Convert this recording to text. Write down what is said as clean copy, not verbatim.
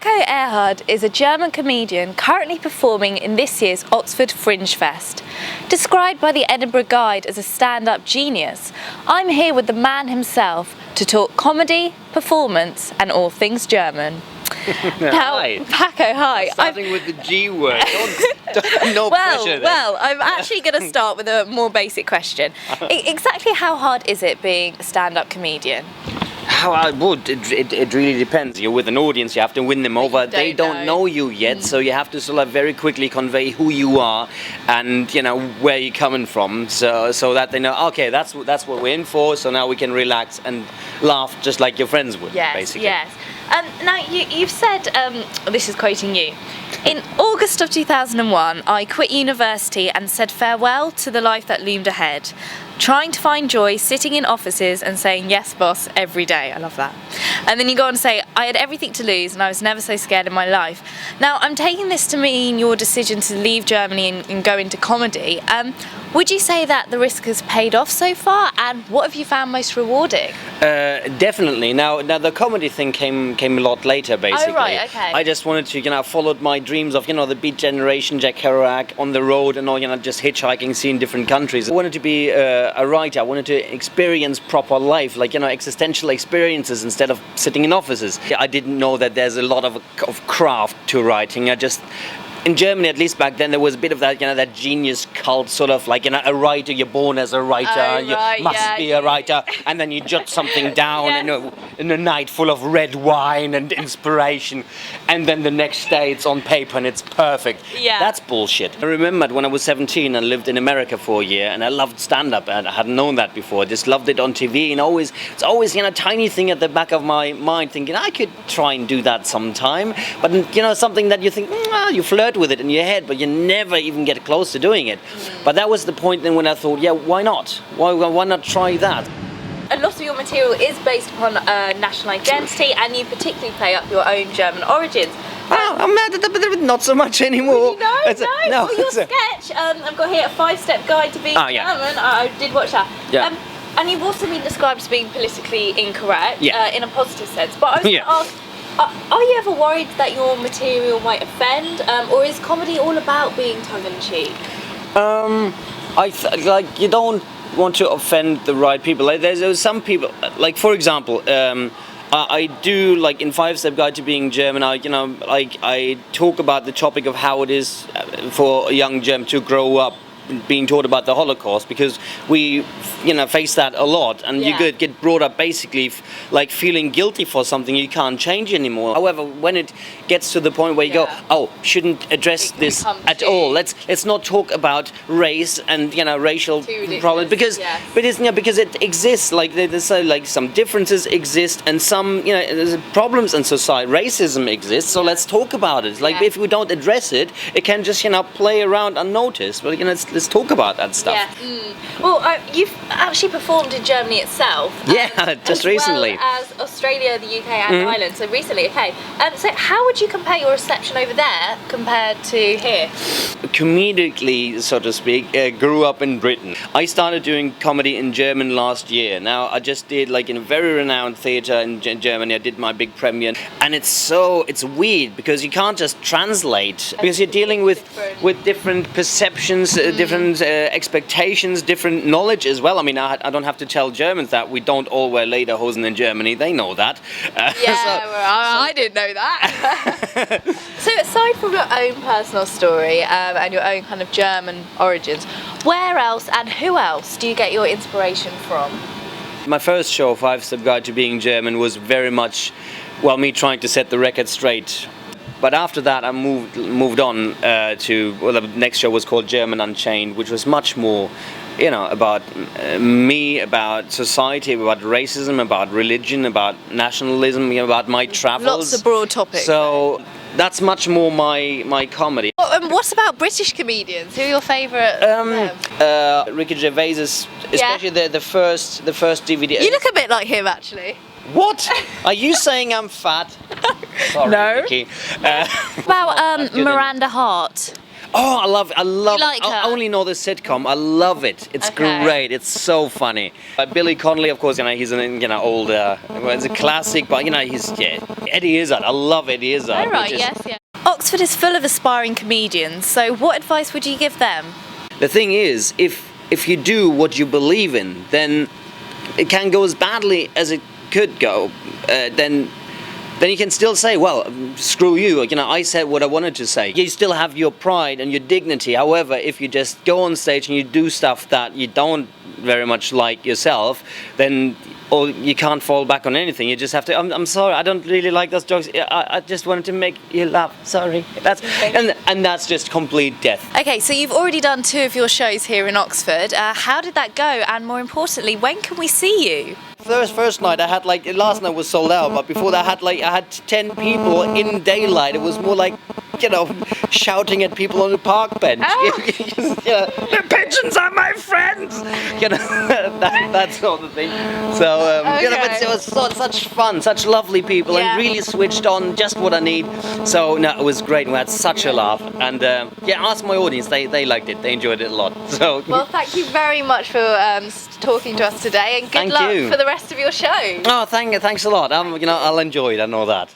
Paco Erhard is a German comedian currently performing in this year's Oxford Fringe Fest. Described by the Edinburgh Guide as a stand-up genius, I'm here with the man himself to talk comedy, performance and all things German. Now, Hi. Paco, hi. Starting with the G word. No pressure there. Well, I'm actually going to start with a more basic question. Exactly how hard is it being a stand-up comedian? How I would, it really depends. You're with an audience, you have to win them over. They don't know you yet, so you have to sort of very quickly convey who you are and where you're coming from, so that they know, okay, that's what we're in for. So now we can relax and laugh just like your friends would, basically. Yes. Now you've said, this is quoting you. In August of 2001, I quit university and said farewell to the life that loomed ahead. Trying to find joy sitting in offices and saying yes boss every day. I love that. And then you go on to say, I had everything to lose and I was never so scared in my life. Now I'm taking this to mean your decision to leave Germany and go into comedy. Would you say that the risk has paid off so far, and what have you found most rewarding? Definitely. Now the comedy thing came a lot later, basically. Oh right, okay. I just wanted to, followed my dreams of, the Beat Generation, Jack Kerouac, on the road and all, just hitchhiking, seeing different countries. I wanted to be a writer. I wanted to experience proper life, like, existential experiences instead of sitting in offices. I didn't know that there's a lot of craft to writing. In Germany, at least back then, there was a bit of that, that genius cult, sort of like, a writer. You're born as a writer, you must be a writer, and then you jot something down in a night full of red wine and inspiration, and then the next day it's on paper and it's perfect. Yeah. That's bullshit. I remembered when I was 17 and lived in America for a year, and I loved stand-up, and I hadn't known that before. I just loved it on TV, and it's always a tiny thing at the back of my mind, thinking I could try and do that sometime, but something that you think, you flirt with it in your head, but you never even get close to doing it. But that was the point then when I thought, why not? Why not try that? A lot of your material is based upon national identity, and you particularly play up your own German origins. I'm mad at that, but not so much anymore. No. Well, your sketch, I've got here a 5-step guide to being German. I did watch that. Yeah. And you've also been described as being politically incorrect in a positive sense. But I was going to ask, are you ever worried that your material might offend, or is comedy all about being tongue-in-cheek? You don't want to offend the right people. Like, there's some people, like, for example, I do, like, in 5-Step Guide to Being German, I talk about the topic of how it is for a young German to grow up being taught about the Holocaust, because we face that a lot, and you get brought up basically like feeling guilty for something you can't change anymore. However, when it gets to the point where you go, shouldn't address this at all, let's not talk about race and racial problems, because because it exists, like there's like some differences exist, and some there's problems in society. Racism exists, so let's talk about it. Like, if we don't address it, it can just play around unnoticed. But let's talk about that stuff. Well, you've actually performed in Germany itself. Just recently. Well as Australia, the UK and Ireland, so recently, so how would you compare your reception over there compared to here? Comedically, so to speak, grew up in Britain. I started doing comedy in German last year. Now, I just did, like, in a very renowned theatre in Germany, I did my big premiere, and it's weird, because you can't just translate, because you're dealing with different perceptions, different expectations, different knowledge as well. I mean, I don't have to tell Germans that we don't all wear lederhosen in Germany. They know that. I didn't know that. So aside from your own personal story and your own kind of German origins, where else and who else do you get your inspiration from? My first show, 5-Step Guide to Being German, was very much, me trying to set the record straight. But after that, I moved on the next show was called German Unchained, which was much more, about me, about society, about racism, about religion, about nationalism, about my travels. Lots of broad topics. So that's much more my comedy. And what about British comedians? Who are your favourite? Ricky Gervais's, especially the first DVD. You look a bit like him, actually. What? Are you saying I'm fat? Sorry, No. Ricky. About Miranda Hart. Oh, I love. You like her? I only know the sitcom. I love it. It's Okay. great. It's so funny. Billy Connolly, of course, he's an older. Well, it's a classic, but he's Eddie Izzard. I love Eddie Izzard. Oh, right, which is- yes, yeah. Oxford is full of aspiring comedians, so what advice would you give them? The thing is, if you do what you believe in, then it can go as badly as it could go. Then you can still say, well, screw you. I said what I wanted to say. You still have your pride and your dignity. However, if you just go on stage and you do stuff that you don't very much like yourself, then or you can't fall back on anything. You just have to. I'm sorry. I don't really like those jokes. I just wanted to make you laugh. Sorry. And that's just complete death. Okay, so you've already done 2 of your shows here in Oxford. How did that go? And more importantly, when can we see you? First night I had last night was sold out, but before that I had 10 people in daylight. It was more like shouting at people on the park bench. The pigeons are my friends. That sort of thing. So but it was such fun, such lovely people, Yeah. and really switched on, just what I need. So no, it was great. We had such a laugh, and ask my audience. They liked it. They enjoyed it a lot. So Well, thank you very much for talking to us today, and good Thank luck you. for the rest of your show. thanks a lot. I'll enjoy it. I know that.